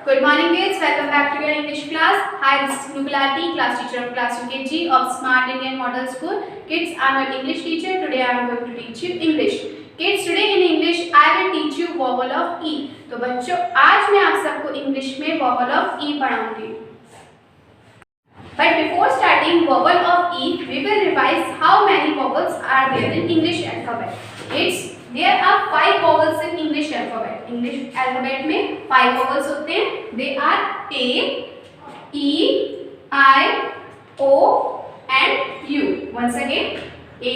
Good morning kids, welcome back to your English class. Hi, this is Nukulati, class teacher of class UKG of Smart Indian Model School. Kids, I am your English teacher. Today I am going to teach you English. Kids, today in English I will teach you vowel of E. तो बच्चों आज मैं आप सबको English में vowel of E पढ़ाऊंगी. But before starting vowel of E, we will revise how many vowels are there in English alphabet. Kids, there are 5 vowels in English alphabet. English alphabet में 5 vowels होते हैं. They are A, E, I, O and U. Once again, A,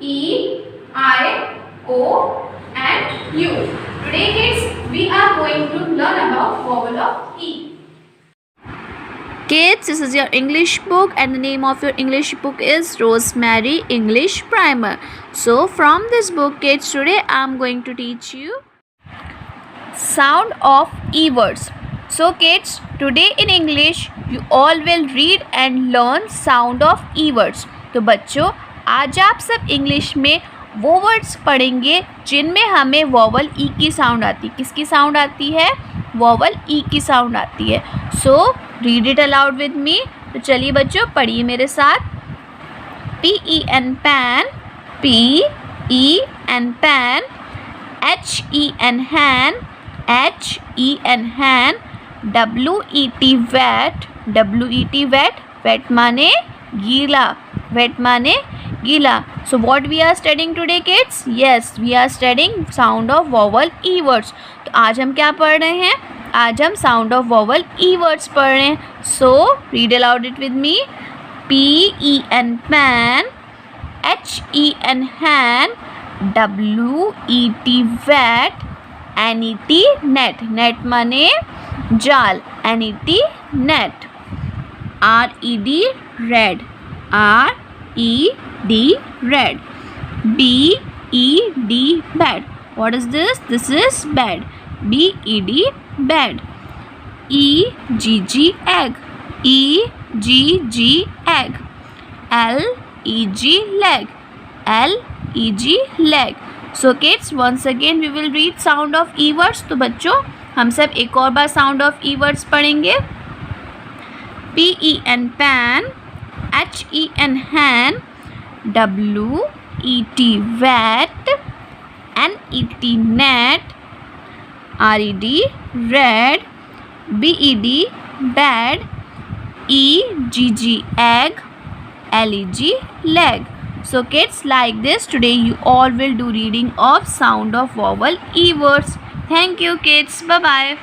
E, I, O and U. Today kids, we are going to learn about vowel of E. Kids, this is your English book and the name of your English book is Rosemary English Primer. So from this book kids, today I am going to teach you sound of E words. So kids, today in English you all will read and learn sound of E words. तो बच्चों आज आप सब English में वो words पढ़ेंगे जिनमें हमें वॉवल ई की साउंड आती है. किसकी साउंड आती है? वॉवल ई की साउंड आती है. So read it aloud with me. तो चलिए बच्चों पढ़िए मेरे साथ. PEN pen, PEN pen, HEN hen, HEN hen, WET wet, WET wet, wet माने गीला, वेट माने गीला. So what we are studying today kids? Yes, we are studying sound of vowel E words. तो आज हम क्या पढ़ रहे हैं? आज हम sound of vowel E words पढ़ रहे हैं. So read aloud it with me. PEN pan, HEN hand, WET vet, NET net. Net माने जाल, NET net. RED red, RED red. BED bed. What is this? This is bed. BED bed. EGG egg, EGG egg. LEG leg, LEG leg. So kids, once again we will read sound of E words. तो बच्चों हम सब एक और बार sound of E words पढ़ेंगे. PEN pan, HEN hand, WET vet, NET net, RED red, BED bed, EGG egg, LEG leg. So kids, like this today you all will do reading of sound of vowel E words. Thank you kids. Bye bye.